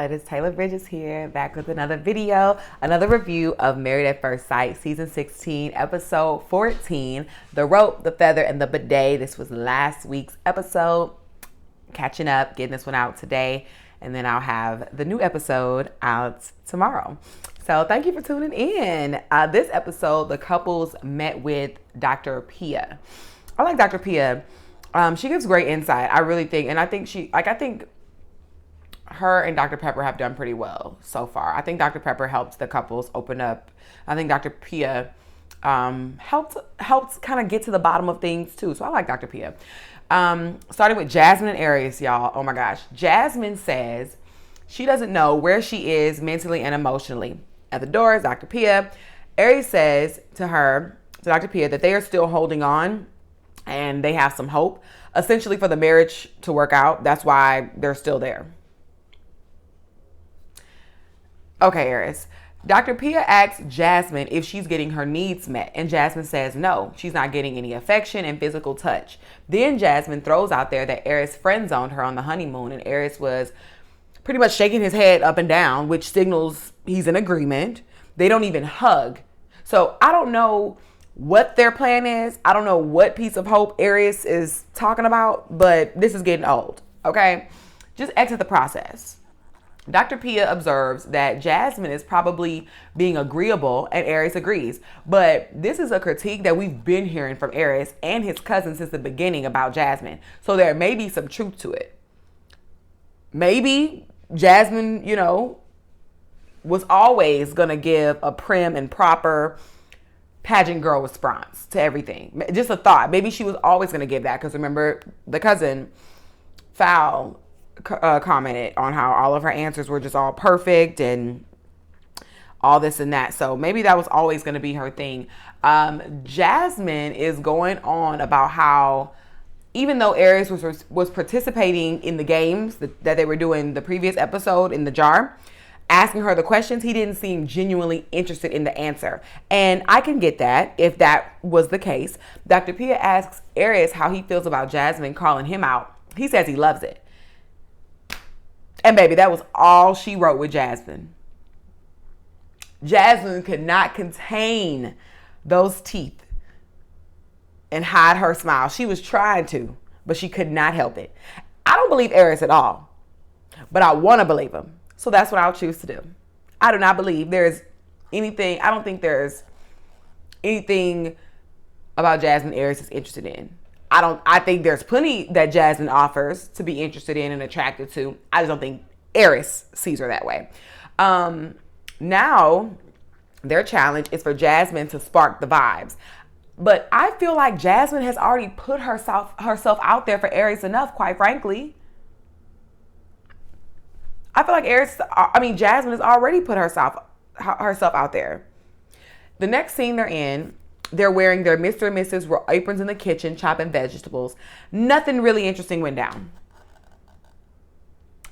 It is Taylor Bridges here, back with another video, another review of Married at First Sight, Season 16, Episode 14, The Rope, the Feather, and the Bidet. This was last week's episode. Catching up, getting this one out today, and then I'll have the new episode out tomorrow. So thank you for tuning in. This episode, the couples met with Dr. Pia. I like Dr. Pia. She gives great insight, I really think, and I think her and Dr. Pepper have done pretty well so far. I think Dr. Pepper helped the couples open up. I think Dr. Pia helped kind of get to the bottom of things too. So I like Dr. Pia. Starting with Jasmine and Aries, y'all. Oh my gosh. Jasmine says she doesn't know where she is mentally and emotionally. At the door is Dr. Pia. Aries says to Dr. Pia, that they are still holding on and they have some hope, essentially, for the marriage to work out. That's why they're still there. Okay, Aries. Dr. Pia asks Jasmine if she's getting her needs met, and Jasmine says no, she's not getting any affection and physical touch. Then Jasmine throws out there that Aries friend-zoned her on the honeymoon, and Aries was pretty much shaking his head up and down, which signals he's in agreement. They don't even hug. So I don't know what their plan is. I don't know what piece of hope Aries is talking about, but this is getting old, okay? Just exit the process. Dr. Pia observes that Jasmine is probably being agreeable, and Aries agrees. But this is a critique that we've been hearing from Aries and his cousin since the beginning about Jasmine. So there may be some truth to it. Maybe Jasmine, was always going to give a prim and proper pageant girl response to everything. Just a thought. Maybe she was always going to give that, because remember, the cousin, Foul, commented on how all of her answers were just all perfect and all this and that. So maybe that was always going to be her thing. Jasmine is going on about how even though Aries was participating in the games that they were doing the previous episode in the jar, asking her the questions, he didn't seem genuinely interested in the answer. And I can get that if that was the case. Dr. Pia asks Aries how he feels about Jasmine calling him out. He says he loves it. And baby, that was all she wrote with Jasmine. Jasmine could not contain those teeth and hide her smile. She was trying to, but she could not help it. I don't believe Aries at all, but I want to believe him. So that's what I'll choose to do. I do not believe there's anything. I don't think there's anything about Jasmine Aries is interested in. I think there's plenty that Jasmine offers to be interested in and attracted to. I just don't think Aries sees her that way. Now, their challenge is for Jasmine to spark the vibes. But I feel like Jasmine has already put herself out there for Aries enough, quite frankly. I feel like Jasmine has already put herself out there. The next scene they're in, they're wearing their Mr. and Mrs. aprons in the kitchen, chopping vegetables. Nothing really interesting went down.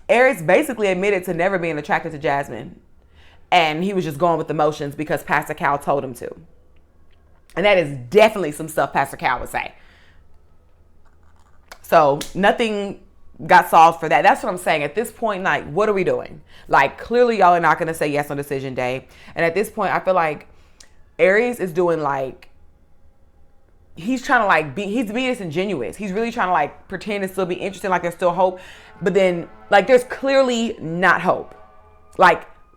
Aries basically admitted to never being attracted to Jasmine. And he was just going with the motions because Pastor Cal told him to. And that is definitely some stuff Pastor Cal would say. So nothing got solved for that. That's what I'm saying. At this point, like, what are we doing? Like, clearly y'all are not going to say yes on decision day. And at this point, I feel like Aries is doing he's trying to he's being disingenuous. He's really trying to pretend to still be interested, like there's still hope. But then there's clearly not hope.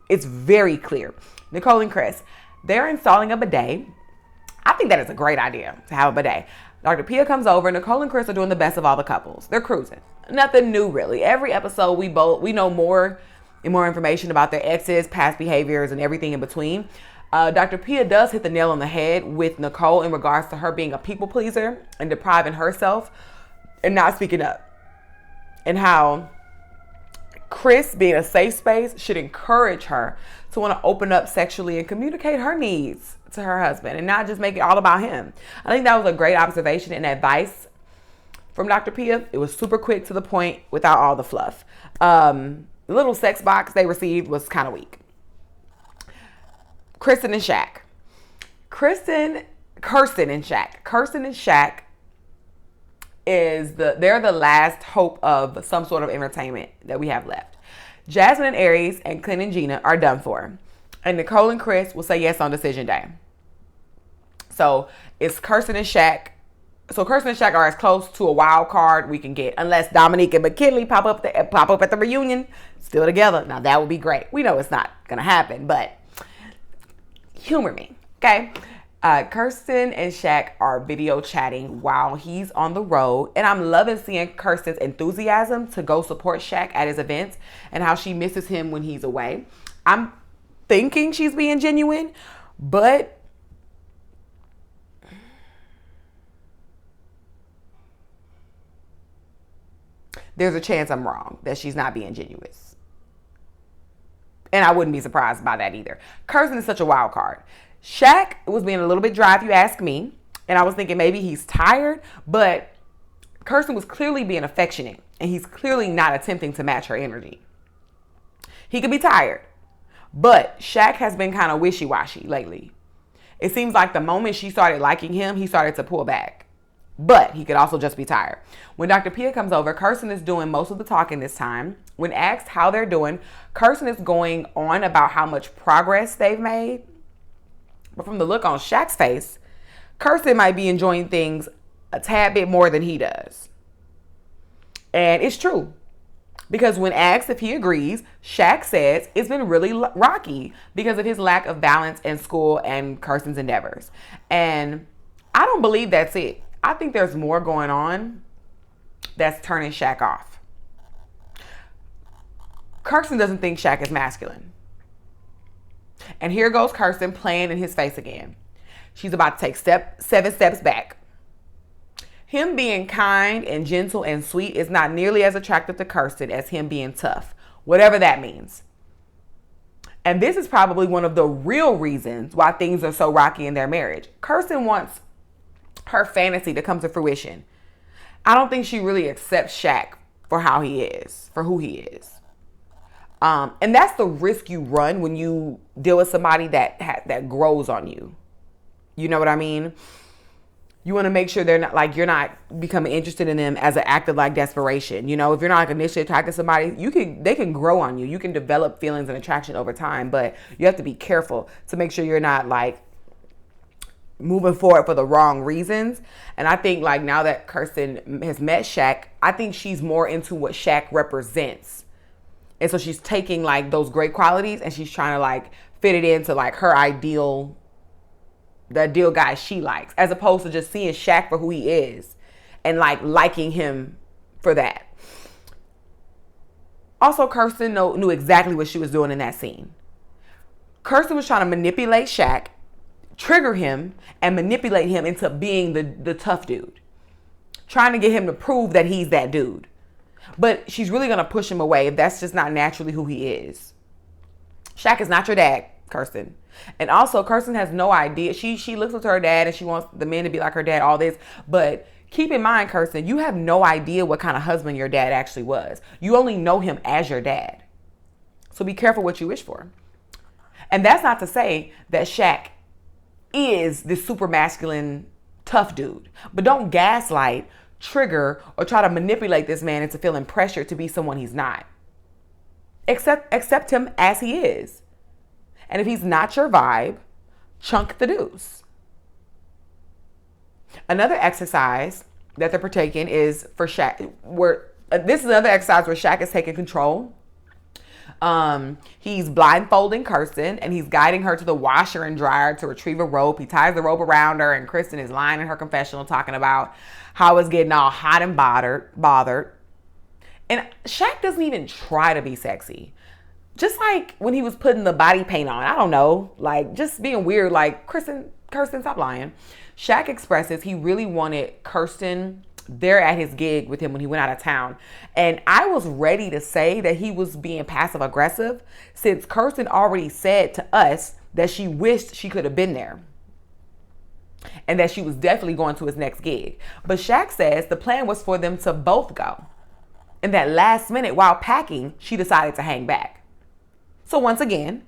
It's very clear. Nicole and Chris, they're installing a bidet. I think that is a great idea to have a bidet. Dr. Pia comes over. Nicole and Chris are doing the best of all the couples. They're cruising. Nothing new, really. Every episode, we know more and more information about their exes, past behaviors, and everything in between. Dr. Pia does hit the nail on the head with Nicole in regards to her being a people pleaser and depriving herself and not speaking up. And how Chris, being a safe space, should encourage her to want to open up sexually and communicate her needs to her husband and not just make it all about him. I think that was a great observation and advice from Dr. Pia. It was super quick to the point without all the fluff. The little sex box they received was kind of weak. Kirsten and Shaq. Kirsten and Shaq they're the last hope of some sort of entertainment that we have left. Jasmine and Aries and Clint and Gina are done for. And Nicole and Chris will say yes on decision day. So it's Kirsten and Shaq. So Kirsten and Shaq are as close to a wild card we can get, unless Dominique and McKinley pop up at the reunion, still together. Now that would be great. We know it's not gonna happen, but humor me, okay? Kirsten and Shaq are video chatting while he's on the road, and I'm loving seeing Kirsten's enthusiasm to go support Shaq at his events and how she misses him when he's away. I'm thinking she's being genuine, but there's a chance I'm wrong, that she's not being genuine. And I wouldn't be surprised by that either. Kirsten is such a wild card. Shaq was being a little bit dry, if you ask me. And I was thinking maybe he's tired. But Kirsten was clearly being affectionate. And he's clearly not attempting to match her energy. He could be tired. But Shaq has been kind of wishy-washy lately. It seems like the moment she started liking him, he started to pull back. But he could also just be tired. When Dr. Pia comes over, Kirsten is doing most of the talking this time. When asked how they're doing, Kirsten is going on about how much progress they've made. But from the look on Shaq's face, Kirsten might be enjoying things a tad bit more than he does. And it's true. Because when asked if he agrees, Shaq says it's been really rocky because of his lack of balance in school and Kirsten's endeavors. And I don't believe that's it. I think there's more going on that's turning Shaq off. Kirsten doesn't think Shaq is masculine. And here goes Kirsten playing in his face again. She's about to take 7 steps back. Him being kind and gentle and sweet is not nearly as attractive to Kirsten as him being tough, whatever that means. And this is probably one of the real reasons why things are so rocky in their marriage. Kirsten wants her fantasy to come to fruition. I don't think she really accepts Shaq for how he is, for who he is. And that's the risk you run when you deal with somebody that grows on you. You know what I mean? You want to make sure they're not like, you're not becoming interested in them as an act of like desperation. You know, if you're not like initially attracted to somebody, they can grow on you. You can develop feelings and attraction over time, but you have to be careful to make sure you're not like moving forward for the wrong reasons. And I think like now that Kirsten has met Shaq, I think she's more into what Shaq represents. And so she's taking like those great qualities and she's trying to like fit it into like her ideal, the ideal guy she likes, as opposed to just seeing Shaq for who he is and like liking him for that. Also, Kirsten knew exactly what she was doing in that scene. Kirsten was trying to manipulate Shaq, trigger him, and manipulate him into being the tough dude. Trying to get him to prove that he's that dude. But she's really going to push him away if that's just not naturally who he is. Shaq is not your dad, Kirsten. And also, Kirsten has no idea. She looks up to her dad and she wants the men to be like her dad, all this. But keep in mind, Kirsten, you have no idea what kind of husband your dad actually was. You only know him as your dad. So be careful what you wish for. And that's not to say that Shaq is this super masculine, tough dude. But don't gaslight, trigger, or try to manipulate this man into feeling pressured to be someone he's not. Accept him as he is. And if he's not your vibe, chunk the deuce. Another exercise that they're partaking is for Shaq. This is another exercise where Shaq is taking control. He's blindfolding Kirsten and he's guiding her to the washer and dryer to retrieve a rope. He ties the rope around her and Kristen is lying in her confessional talking about how it's getting all hot and bothered. And Shaq doesn't even try to be sexy. Just like when he was putting the body paint on, I don't know, like just being weird, like Kirsten, stop lying. Shaq expresses he really wanted Kirsten there at his gig with him when he went out of town. And I was ready to say that he was being passive aggressive since Kirsten already said to us that she wished she could have been there. And that she was definitely going to his next gig. But Shaq says the plan was for them to both go. And that last minute while packing, she decided to hang back. So once again,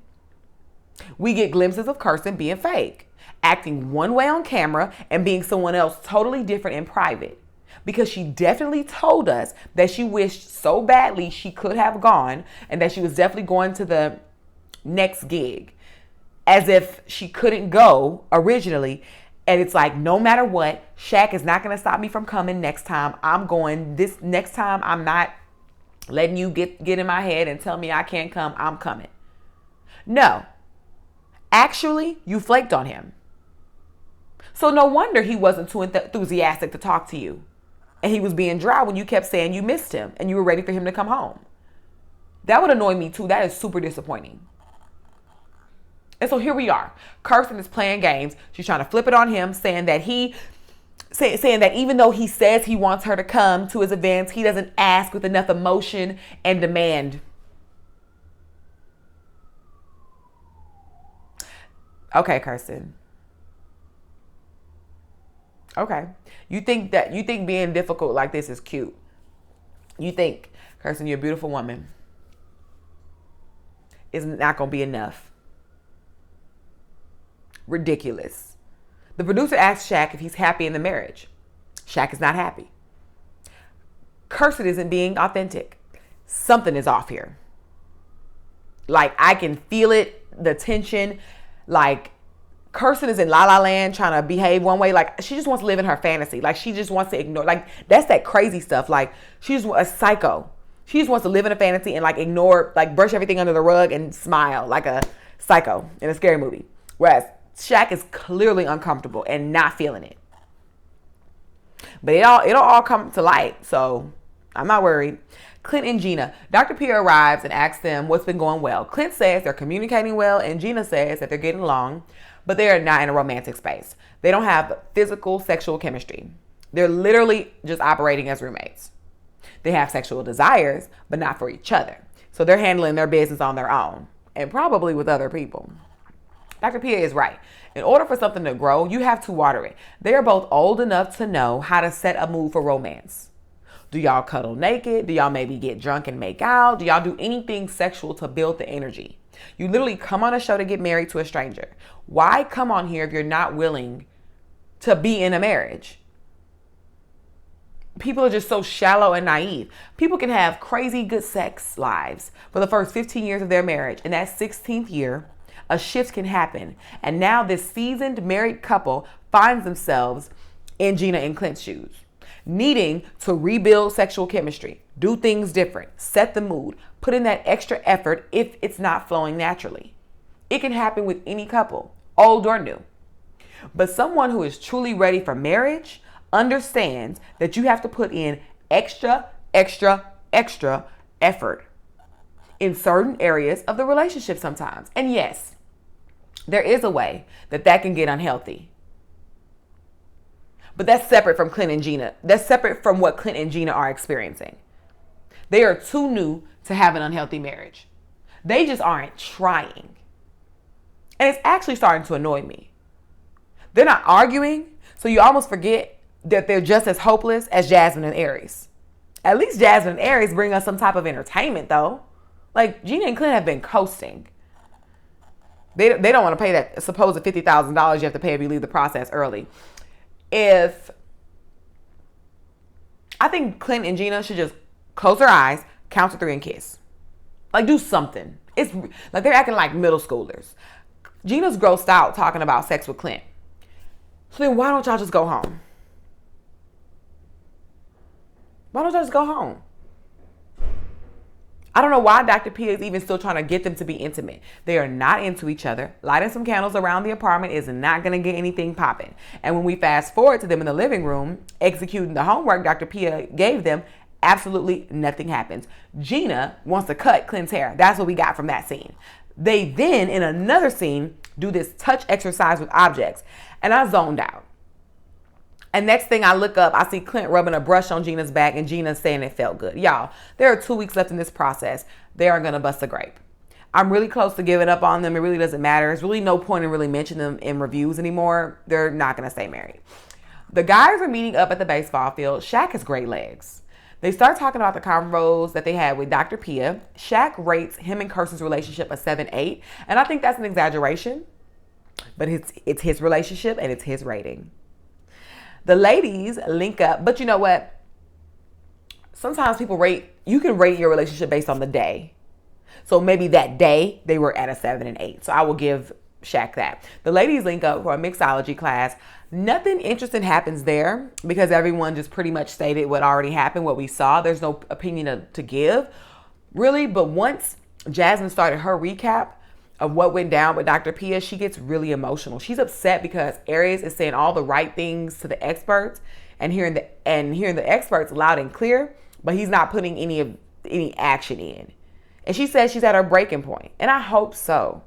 we get glimpses of Kirsten being fake, acting one way on camera and being someone else totally different in private. because she definitely told us that she wished so badly she could have gone and that she was definitely going to the next gig, as if she couldn't go originally. And it's like, no matter what, Shaq is not going to stop me from coming next time. I'm going this next time. I'm not letting you get in my head and tell me I can't come. I'm coming. No. Actually, you flaked on him. So no wonder he wasn't too enthusiastic to talk to you. And he was being dry when you kept saying you missed him and you were ready for him to come home. That would annoy me too. That is super disappointing. And so here we are. Kirsten is playing games. She's trying to flip it on him, saying that saying that even though he says he wants her to come to his events, he doesn't ask with enough emotion and demand. Okay, Kirsten. Okay. You think being difficult like this is cute. You think, Kirsten, you're a beautiful woman. It's not going to be enough. Ridiculous. The producer asked Shaq if he's happy in the marriage. Shaq is not happy. Kirsten isn't being authentic. Something is off here. Like, I can feel it, the tension. Like, Kirsten is in La La Land trying to behave one way. Like, she just wants to live in her fantasy. Like, she just wants to ignore. Like, that's that crazy stuff. Like, she's a psycho. She just wants to live in a fantasy and, like, ignore, like, brush everything under the rug and smile like a psycho in a scary movie. Whereas Shaq is clearly uncomfortable and not feeling it. But it'll all come to light, so I'm not worried. Clint and Gina. Dr. Pia arrives and asks them what's been going well. Clint says they're communicating well, and Gina says that they're getting along, but they are not in a romantic space. They don't have physical sexual chemistry. They're literally just operating as roommates. They have sexual desires, but not for each other. So they're handling their business on their own, and probably with other people. Dr. Pia is right. In order for something to grow, you have to water it. They are both old enough to know how to set a mood for romance. Do y'all cuddle naked? Do y'all maybe get drunk and make out? Do y'all do anything sexual to build the energy? You literally come on a show to get married to a stranger. Why come on here if you're not willing to be in a marriage? People are just so shallow and naive. People can have crazy good sex lives for the first 15 years of their marriage. And that 16th year, a shift can happen. And now this seasoned married couple finds themselves in Gina and Clint's shoes, needing to rebuild sexual chemistry, do things different, set the mood, put in that extra effort if it's not flowing naturally. It can happen with any couple, old or new. But someone who is truly ready for marriage understands that you have to put in extra effort in certain areas of the relationship sometimes. And yes, there is a way that can get unhealthy. But that's separate from Clint and Gina. That's separate from what Clint and Gina are experiencing. They are too new to have an unhealthy marriage. They just aren't trying. And it's actually starting to annoy me. They're not arguing, so you almost forget that they're just as hopeless as Jasmine and Aries. At least Jasmine and Aries bring us some type of entertainment, though. Like, Gina and Clint have been coasting. They don't want to pay that supposed $50,000 you have to pay if you leave the process early. I think Clint and Gina should just close their eyes, count to 3 and kiss. Like, do something. It's like they're acting like middle schoolers. Gina's grossed out talking about sex with Clint. So then why don't y'all just go home? Why don't y'all just go home? I don't know why Dr. P is even still trying to get them to be intimate. They are not into each other. Lighting some candles around the apartment is not going to get anything popping. And when we fast forward to them in the living room, executing the homework Dr. Pia gave them, absolutely nothing happens. Gina wants to cut Clint's hair. That's what we got from that scene. They then, in another scene, do this touch exercise with objects. And I zoned out. And next thing I look up, I see Clint rubbing a brush on Gina's back and Gina saying it felt good. Y'all, there are 2 weeks left in this process. They are going to bust a grape. I'm really close to giving up on them. It really doesn't matter. There's really no point in really mentioning them in reviews anymore. They're not going to stay married. The guys are meeting up at the baseball field. Shaq has great legs. They start talking about the convos that they had with Dr. Pia. Shaq rates him and Kirsten's relationship a 7-8. And I think that's an exaggeration. But it's his relationship and it's his rating. The ladies link up, but you know what? Sometimes you can rate your relationship based on the day. So maybe that day they were at a 7 and 8. So I will give Shaq that. The ladies link up for a mixology class. Nothing interesting happens there because everyone just pretty much stated what already happened, what we saw. There's no opinion to give, really. But once Jasmine started her recap of what went down with Dr. Pia, she gets really emotional. She's upset because Aries is saying all the right things to the experts and hearing the experts loud and clear, but he's not putting any action in. And she says she's at her breaking point. And I hope so.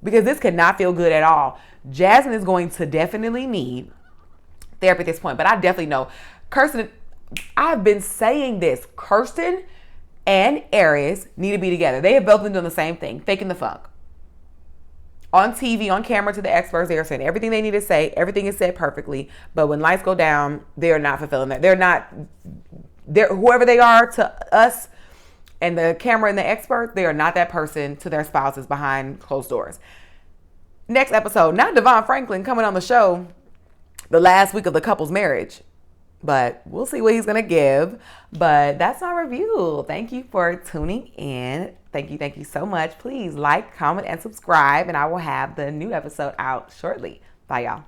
Because this could not feel good at all. Jasmine is going to definitely need therapy at this point. But I definitely know Kirsten, I've been saying this. Kirsten and Aries need to be together. They have both been doing the same thing, faking the funk. On TV, on camera to the experts, they are saying everything they need to say. Everything is said perfectly. But when lights go down, they're not fulfilling that. They're whoever they are to us and the camera and the expert, they are not that person to their spouses behind closed doors. Next episode, not Devon Franklin coming on the show the last week of the couple's marriage. But we'll see what he's going to give. But that's our review. Thank you for tuning in. Thank you so much. Please like, comment, and subscribe. And I will have the new episode out shortly. Bye, y'all.